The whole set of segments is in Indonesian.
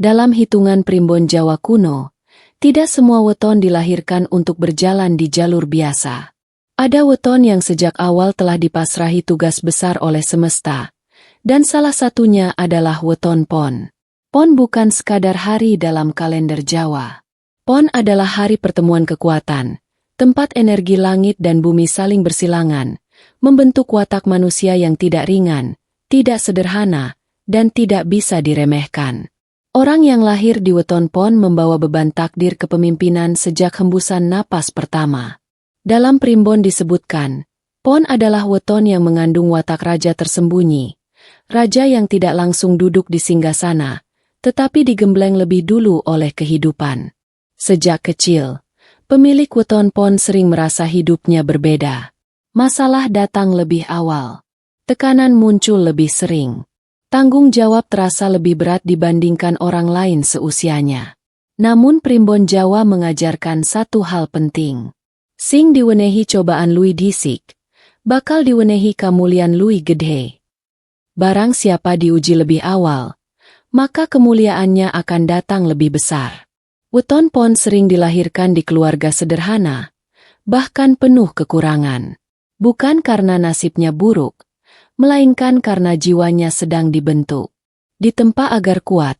Dalam hitungan primbon Jawa kuno, tidak semua weton dilahirkan untuk berjalan di jalur biasa. Ada weton yang sejak awal telah dipasrahi tugas besar oleh semesta, dan salah satunya adalah weton Pon. Pon bukan sekadar hari dalam kalender Jawa. Pon adalah hari pertemuan kekuatan, tempat energi langit dan bumi saling bersilangan, membentuk watak manusia yang tidak ringan, tidak sederhana, dan tidak bisa diremehkan. Orang yang lahir di weton Pon membawa beban takdir kepemimpinan sejak hembusan napas pertama. Dalam primbon disebutkan, Pon adalah weton yang mengandung watak raja tersembunyi, raja yang tidak langsung duduk di singgasana, tetapi digembleng lebih dulu oleh kehidupan. Sejak kecil, pemilik weton Pon sering merasa hidupnya berbeda. Masalah datang lebih awal. Tekanan muncul lebih sering. Tanggung jawab terasa lebih berat dibandingkan orang lain seusianya. Namun primbon Jawa mengajarkan satu hal penting. Sing diwenehi cobaan lui disik, bakal diwenehi kamulian lui gedhe. Barang siapa diuji lebih awal, maka kemuliaannya akan datang lebih besar. Weton Pon sering dilahirkan di keluarga sederhana, bahkan penuh kekurangan. Bukan karena nasibnya buruk, melainkan karena jiwanya sedang dibentuk. Ditempa agar kuat,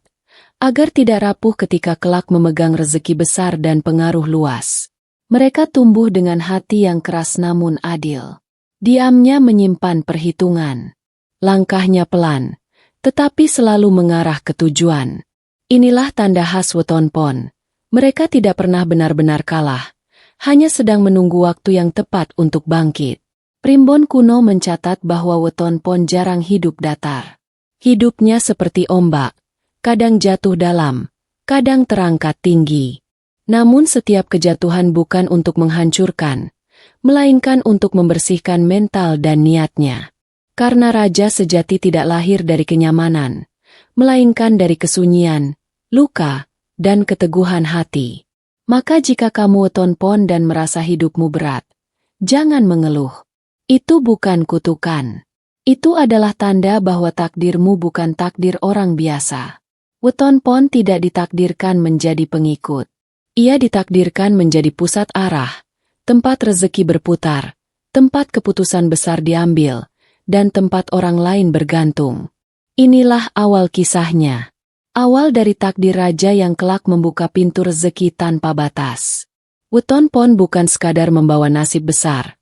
agar tidak rapuh ketika kelak memegang rezeki besar dan pengaruh luas. Mereka tumbuh dengan hati yang keras namun adil. Diamnya menyimpan perhitungan. Langkahnya pelan, tetapi selalu mengarah ke tujuan. Inilah tanda khas weton Pon. Mereka tidak pernah benar-benar kalah, hanya sedang menunggu waktu yang tepat untuk bangkit. Primbon kuno mencatat bahwa weton Pon jarang hidup datar. Hidupnya seperti ombak, kadang jatuh dalam, kadang terangkat tinggi. Namun setiap kejatuhan bukan untuk menghancurkan, melainkan untuk membersihkan mental dan niatnya. Karena raja sejati tidak lahir dari kenyamanan, melainkan dari kesunyian, luka, dan keteguhan hati. Maka jika kamu weton Pon dan merasa hidupmu berat, jangan mengeluh. Itu bukan kutukan. Itu adalah tanda bahwa takdirmu bukan takdir orang biasa. Weton Pon tidak ditakdirkan menjadi pengikut. Ia ditakdirkan menjadi pusat arah, tempat rezeki berputar, tempat keputusan besar diambil, dan tempat orang lain bergantung. Inilah awal kisahnya. Awal dari takdir raja yang kelak membuka pintu rezeki tanpa batas. Weton Pon bukan sekadar membawa nasib besar,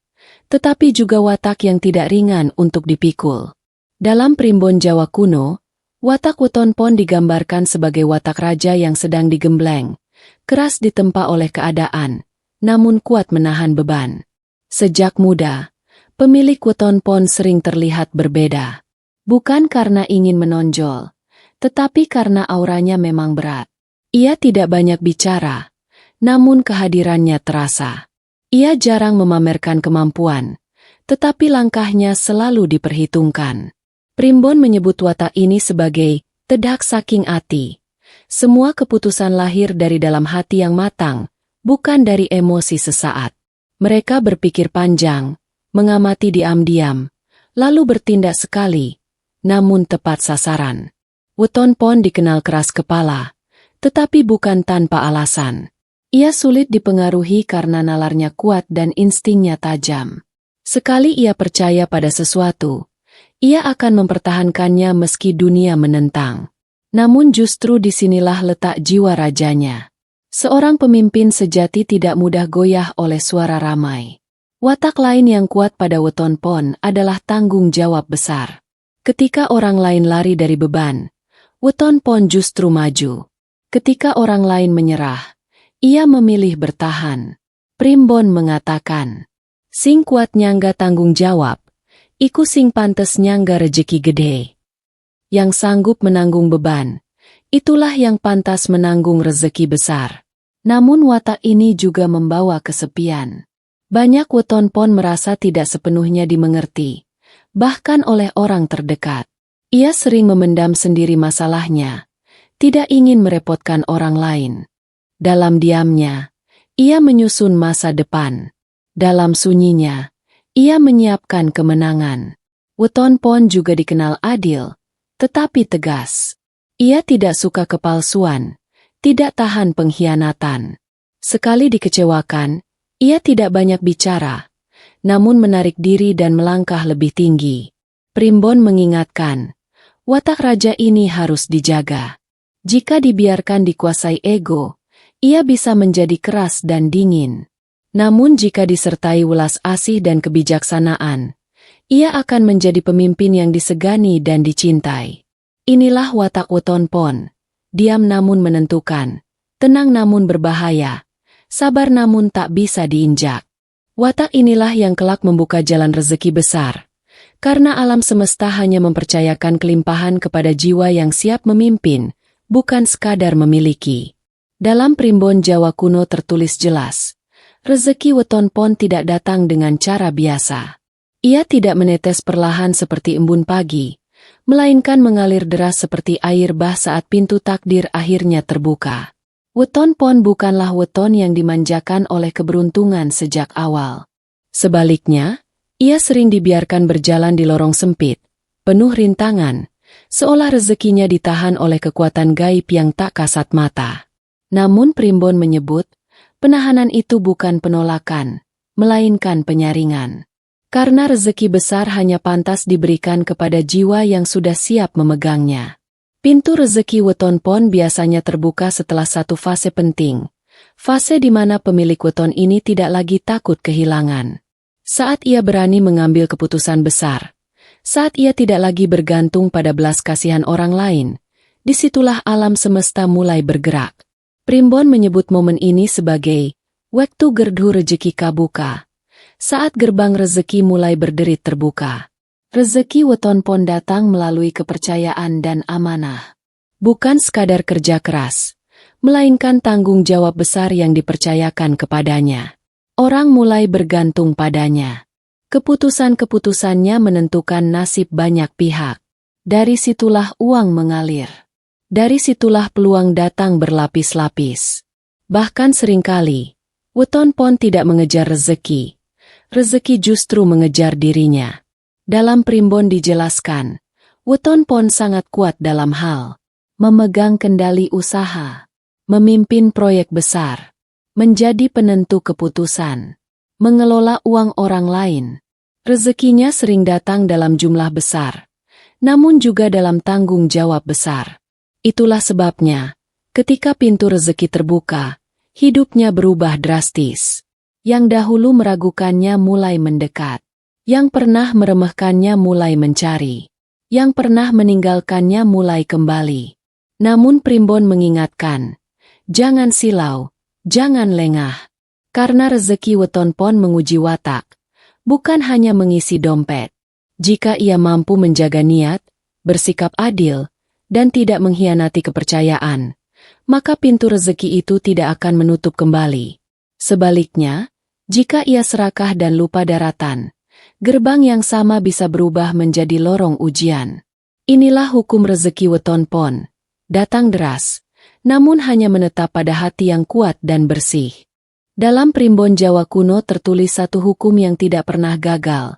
tetapi juga watak yang tidak ringan untuk dipikul. Dalam primbon Jawa kuno, watak weton Pon digambarkan sebagai watak raja yang sedang digembleng, keras ditempa oleh keadaan, namun kuat menahan beban. Sejak muda, pemilik weton Pon sering terlihat berbeda. Bukan karena ingin menonjol, tetapi karena auranya memang berat. Ia tidak banyak bicara, namun kehadirannya terasa. Ia jarang memamerkan kemampuan, tetapi langkahnya selalu diperhitungkan. Primbon menyebut watak ini sebagai tedak saking ati. Semua keputusan lahir dari dalam hati yang matang, bukan dari emosi sesaat. Mereka berpikir panjang, mengamati diam-diam, lalu bertindak sekali, namun tepat sasaran. Weton Pon dikenal keras kepala, tetapi bukan tanpa alasan. Ia sulit dipengaruhi karena nalarnya kuat dan instingnya tajam. Sekali ia percaya pada sesuatu, ia akan mempertahankannya meski dunia menentang. Namun justru disinilah letak jiwa rajanya. Seorang pemimpin sejati tidak mudah goyah oleh suara ramai. Watak lain yang kuat pada weton Pon adalah tanggung jawab besar. Ketika orang lain lari dari beban, weton Pon justru maju. Ketika orang lain menyerah, ia memilih bertahan. Primbon mengatakan, sing kuat nyangga tanggung jawab, iku sing pantes nyangga rejeki gede. Yang sanggup menanggung beban, itulah yang pantas menanggung rezeki besar. Namun watak ini juga membawa kesepian. Banyak weton Pon merasa tidak sepenuhnya dimengerti, bahkan oleh orang terdekat. Ia sering memendam sendiri masalahnya, tidak ingin merepotkan orang lain. Dalam diamnya, ia menyusun masa depan. Dalam sunyinya, ia menyiapkan kemenangan. Weton Pon juga dikenal adil, tetapi tegas. Ia tidak suka kepalsuan, tidak tahan pengkhianatan. Sekali dikecewakan, ia tidak banyak bicara, namun menarik diri dan melangkah lebih tinggi. Primbon mengingatkan, watak raja ini harus dijaga. Jika dibiarkan dikuasai ego, ia bisa menjadi keras dan dingin. Namun jika disertai welas asih dan kebijaksanaan, ia akan menjadi pemimpin yang disegani dan dicintai. Inilah watak Weton Pon, diam namun menentukan, tenang namun berbahaya, sabar namun tak bisa diinjak. Watak inilah yang kelak membuka jalan rezeki besar, karena alam semesta hanya mempercayakan kelimpahan kepada jiwa yang siap memimpin, bukan sekadar memiliki. Dalam Primbon Jawa kuno tertulis jelas, rezeki Weton Pon tidak datang dengan cara biasa. Ia tidak menetes perlahan seperti embun pagi, melainkan mengalir deras seperti air bah saat pintu takdir akhirnya terbuka. Weton Pon bukanlah weton yang dimanjakan oleh keberuntungan sejak awal. Sebaliknya, ia sering dibiarkan berjalan di lorong sempit, penuh rintangan, seolah rezekinya ditahan oleh kekuatan gaib yang tak kasat mata. Namun Primbon menyebut, penahanan itu bukan penolakan, melainkan penyaringan. Karena rezeki besar hanya pantas diberikan kepada jiwa yang sudah siap memegangnya. Pintu rezeki Weton Pon biasanya terbuka setelah satu fase penting. Fase di mana pemilik weton ini tidak lagi takut kehilangan. Saat ia berani mengambil keputusan besar. Saat ia tidak lagi bergantung pada belas kasihan orang lain. Disitulah alam semesta mulai bergerak. Primbon menyebut momen ini sebagai waktu gerdu rezeki kabuka. Saat gerbang rezeki mulai berderit terbuka. Rezeki Weton Pon datang melalui kepercayaan dan amanah. Bukan sekadar kerja keras, melainkan tanggung jawab besar yang dipercayakan kepadanya. Orang mulai bergantung padanya. Keputusan-keputusannya menentukan nasib banyak pihak. Dari situlah uang mengalir. Dari situlah peluang datang berlapis-lapis. Bahkan seringkali, Weton Pon tidak mengejar rezeki. Rezeki justru mengejar dirinya. Dalam Primbon dijelaskan, Weton Pon sangat kuat dalam hal memegang kendali usaha, memimpin proyek besar, menjadi penentu keputusan, mengelola uang orang lain. Rezekinya sering datang dalam jumlah besar, namun juga dalam tanggung jawab besar. Itulah sebabnya, ketika pintu rezeki terbuka, hidupnya berubah drastis. Yang dahulu meragukannya mulai mendekat. Yang pernah meremehkannya mulai mencari. Yang pernah meninggalkannya mulai kembali. Namun Primbon mengingatkan, jangan silau, jangan lengah. Karena rezeki Weton Pon menguji watak, bukan hanya mengisi dompet. Jika ia mampu menjaga niat, bersikap adil, dan tidak mengkhianati kepercayaan, maka pintu rezeki itu tidak akan menutup kembali. Sebaliknya, jika ia serakah dan lupa daratan, gerbang yang sama bisa berubah menjadi lorong ujian. Inilah hukum rezeki Weton Pon. Datang deras, namun hanya menetap pada hati yang kuat dan bersih. Dalam Primbon Jawa kuno tertulis satu hukum yang tidak pernah gagal.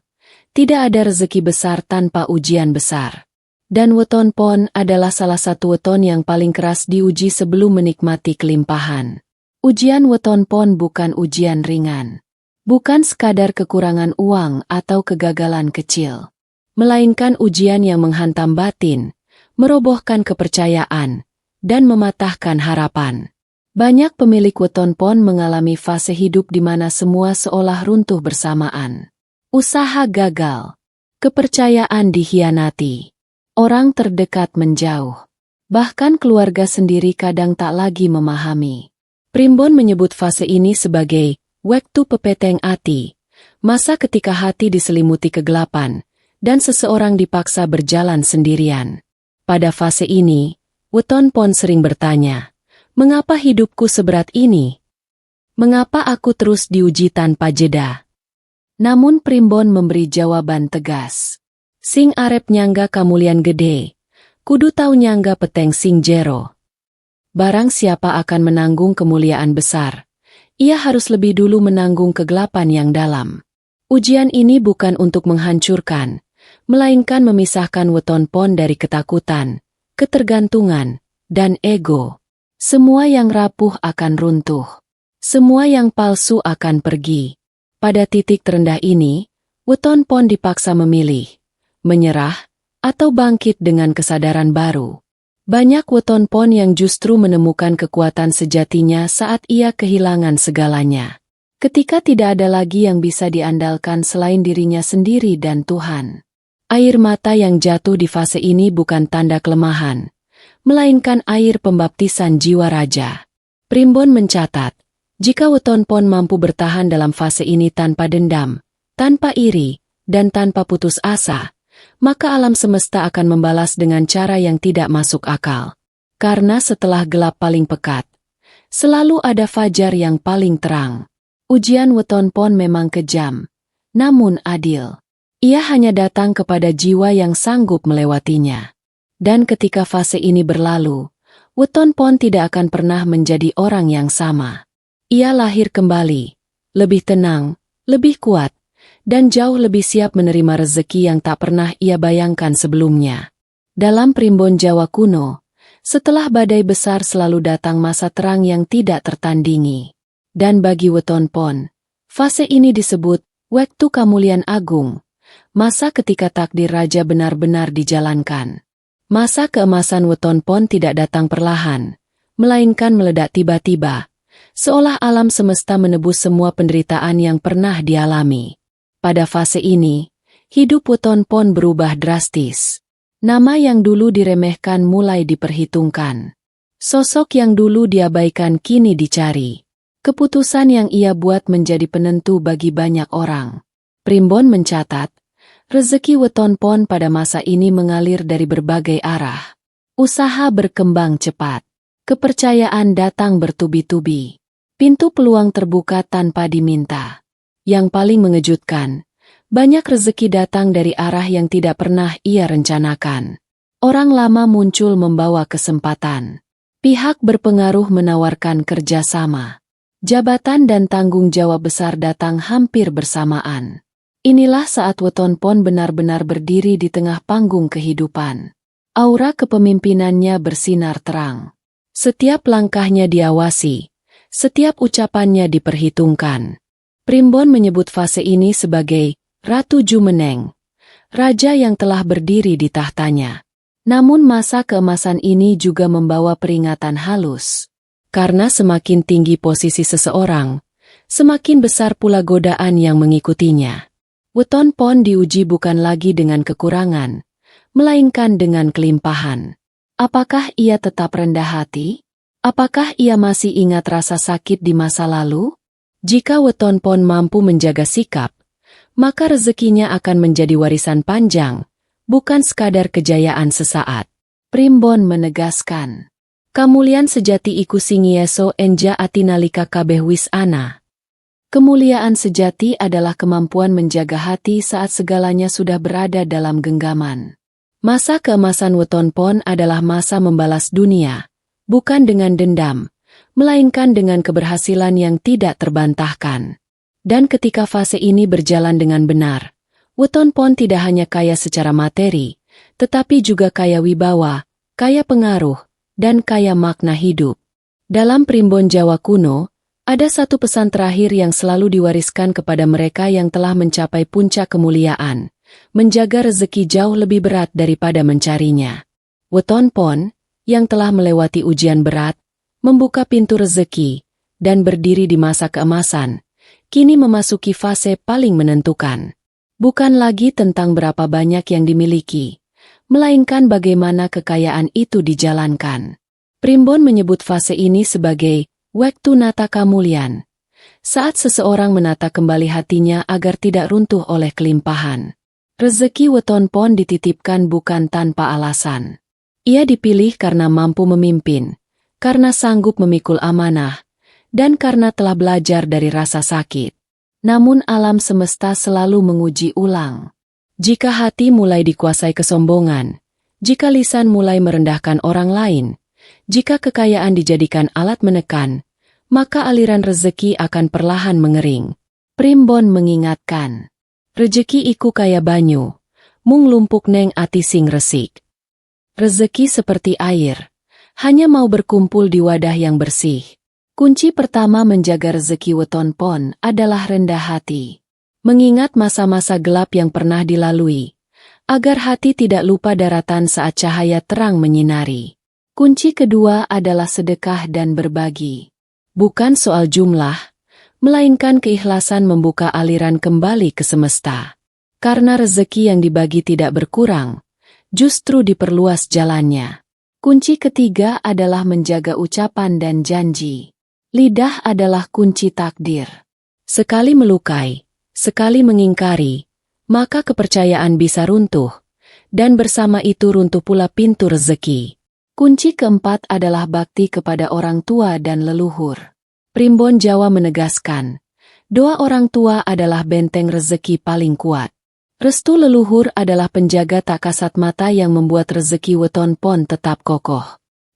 Tidak ada rezeki besar tanpa ujian besar. Dan Weton Pon adalah salah satu weton yang paling keras diuji sebelum menikmati kelimpahan. Ujian Weton Pon bukan ujian ringan. Bukan sekadar kekurangan uang atau kegagalan kecil. Melainkan ujian yang menghantam batin, merobohkan kepercayaan, dan mematahkan harapan. Banyak pemilik Weton Pon mengalami fase hidup di mana semua seolah runtuh bersamaan. Usaha gagal. Kepercayaan dikhianati. Orang terdekat menjauh. Bahkan keluarga sendiri kadang tak lagi memahami. Primbon menyebut fase ini sebagai waktu pepeteng ati, masa ketika hati diselimuti kegelapan, dan seseorang dipaksa berjalan sendirian. Pada fase ini, Weton Pon sering bertanya, mengapa hidupku seberat ini? Mengapa aku terus diuji tanpa jeda? Namun Primbon memberi jawaban tegas. Sing arep nyangga kamulian gede, kudu tau nyangga peteng sing jero. Barang siapa akan menanggung kemuliaan besar, ia harus lebih dulu menanggung kegelapan yang dalam. Ujian ini bukan untuk menghancurkan, melainkan memisahkan Weton Pon dari ketakutan, ketergantungan, dan ego. Semua yang rapuh akan runtuh. Semua yang palsu akan pergi. Pada titik terendah ini, Weton Pon dipaksa memilih, menyerah, atau bangkit dengan kesadaran baru. Banyak Weton Pon yang justru menemukan kekuatan sejatinya saat ia kehilangan segalanya. Ketika tidak ada lagi yang bisa diandalkan selain dirinya sendiri dan Tuhan. Air mata yang jatuh di fase ini bukan tanda kelemahan, melainkan air pembaptisan jiwa raja. Primbon mencatat, jika Weton Pon mampu bertahan dalam fase ini tanpa dendam, tanpa iri, dan tanpa putus asa, maka alam semesta akan membalas dengan cara yang tidak masuk akal. Karena setelah gelap paling pekat, selalu ada fajar yang paling terang. Ujian Weton Pon memang kejam, namun adil. Ia hanya datang kepada jiwa yang sanggup melewatinya. Dan ketika fase ini berlalu, Weton Pon tidak akan pernah menjadi orang yang sama. Ia lahir kembali, lebih tenang, lebih kuat, dan jauh lebih siap menerima rezeki yang tak pernah ia bayangkan sebelumnya. Dalam primbon Jawa kuno, setelah badai besar selalu datang masa terang yang tidak tertandingi. Dan bagi Weton Pon, fase ini disebut waktu kemuliaan agung, masa ketika takdir raja benar-benar dijalankan. Masa keemasan Weton Pon tidak datang perlahan, melainkan meledak tiba-tiba, seolah alam semesta menebus semua penderitaan yang pernah dialami. Pada fase ini, hidup Weton Pon berubah drastis. Nama yang dulu diremehkan mulai diperhitungkan. Sosok yang dulu diabaikan kini dicari. Keputusan yang ia buat menjadi penentu bagi banyak orang. Primbon mencatat, rezeki Weton Pon pada masa ini mengalir dari berbagai arah. Usaha berkembang cepat. Kepercayaan datang bertubi-tubi. Pintu peluang terbuka tanpa diminta. Yang paling mengejutkan, banyak rezeki datang dari arah yang tidak pernah ia rencanakan. Orang lama muncul membawa kesempatan. Pihak berpengaruh menawarkan kerjasama. Jabatan dan tanggung jawab besar datang hampir bersamaan. Inilah saat Weton Pon benar-benar berdiri di tengah panggung kehidupan. Aura kepemimpinannya bersinar terang. Setiap langkahnya diawasi, setiap ucapannya diperhitungkan. Primbon menyebut fase ini sebagai Ratu Jumeneng, raja yang telah berdiri di tahtanya. Namun masa keemasan ini juga membawa peringatan halus. Karena semakin tinggi posisi seseorang, semakin besar pula godaan yang mengikutinya. Weton Pon diuji bukan lagi dengan kekurangan, melainkan dengan kelimpahan. Apakah ia tetap rendah hati? Apakah ia masih ingat rasa sakit di masa lalu? Jika Weton Pon mampu menjaga sikap, maka rezekinya akan menjadi warisan panjang, bukan sekadar kejayaan sesaat. Primbon menegaskan, kamulian sejati iku singieso enja atinalika kabeh wis ana. Kemuliaan sejati adalah kemampuan menjaga hati saat segalanya sudah berada dalam genggaman. Masa keemasan Weton Pon adalah masa membalas dunia, bukan dengan dendam, melainkan dengan keberhasilan yang tidak terbantahkan. Dan ketika fase ini berjalan dengan benar, Weton Pon tidak hanya kaya secara materi, tetapi juga kaya wibawa, kaya pengaruh, dan kaya makna hidup. Dalam primbon Jawa kuno, ada satu pesan terakhir yang selalu diwariskan kepada mereka yang telah mencapai puncak kemuliaan, menjaga rezeki jauh lebih berat daripada mencarinya. Weton Pon, yang telah melewati ujian berat, membuka pintu rezeki, dan berdiri di masa keemasan, kini memasuki fase paling menentukan. Bukan lagi tentang berapa banyak yang dimiliki, melainkan bagaimana kekayaan itu dijalankan. Primbon menyebut fase ini sebagai waktu nata kamulian, saat seseorang menata kembali hatinya agar tidak runtuh oleh kelimpahan. Rezeki Weton Pon dititipkan bukan tanpa alasan. Ia dipilih karena mampu memimpin, karena sanggup memikul amanah, dan karena telah belajar dari rasa sakit. Namun alam semesta selalu menguji ulang. Jika hati mulai dikuasai kesombongan, jika lisan mulai merendahkan orang lain, jika kekayaan dijadikan alat menekan, maka aliran rezeki akan perlahan mengering. Primbon mengingatkan, rezeki iku kaya banyu, mung lumpuk neng ati sing resik. Rezeki seperti air, hanya mau berkumpul di wadah yang bersih. Kunci pertama menjaga rezeki weton pon adalah rendah hati. Mengingat masa-masa gelap yang pernah dilalui, agar hati tidak lupa daratan saat cahaya terang menyinari. Kunci kedua adalah sedekah dan berbagi. Bukan soal jumlah, melainkan keikhlasan membuka aliran kembali ke semesta. Karena rezeki yang dibagi tidak berkurang, justru diperluas jalannya. Kunci ketiga adalah menjaga ucapan dan janji. Lidah adalah kunci takdir. Sekali melukai, sekali mengingkari, maka kepercayaan bisa runtuh, dan bersama itu runtuh pula pintu rezeki. Kunci keempat adalah bakti kepada orang tua dan leluhur. Primbon Jawa menegaskan, doa orang tua adalah benteng rezeki paling kuat. Restu leluhur adalah penjaga tak kasat mata yang membuat rezeki weton pon tetap kokoh.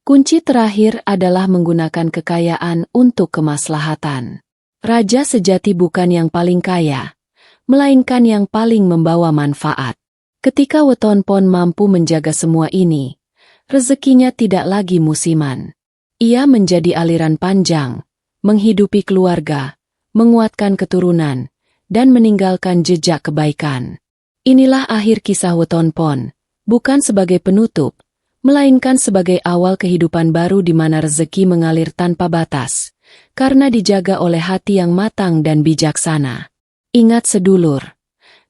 Kunci terakhir adalah menggunakan kekayaan untuk kemaslahatan. Raja sejati bukan yang paling kaya, melainkan yang paling membawa manfaat. Ketika weton pon mampu menjaga semua ini, rezekinya tidak lagi musiman. Ia menjadi aliran panjang, menghidupi keluarga, menguatkan keturunan, dan meninggalkan jejak kebaikan. Inilah akhir kisah weton pon, bukan sebagai penutup, melainkan sebagai awal kehidupan baru di mana rezeki mengalir tanpa batas, karena dijaga oleh hati yang matang dan bijaksana. Ingat sedulur,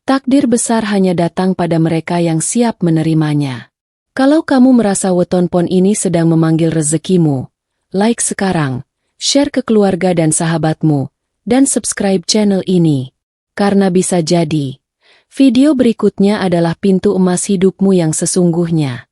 takdir besar hanya datang pada mereka yang siap menerimanya. Kalau kamu merasa weton pon ini sedang memanggil rezekimu, like sekarang, share ke keluarga dan sahabatmu, dan subscribe channel ini. Karena bisa jadi, video berikutnya adalah pintu emas hidupmu yang sesungguhnya.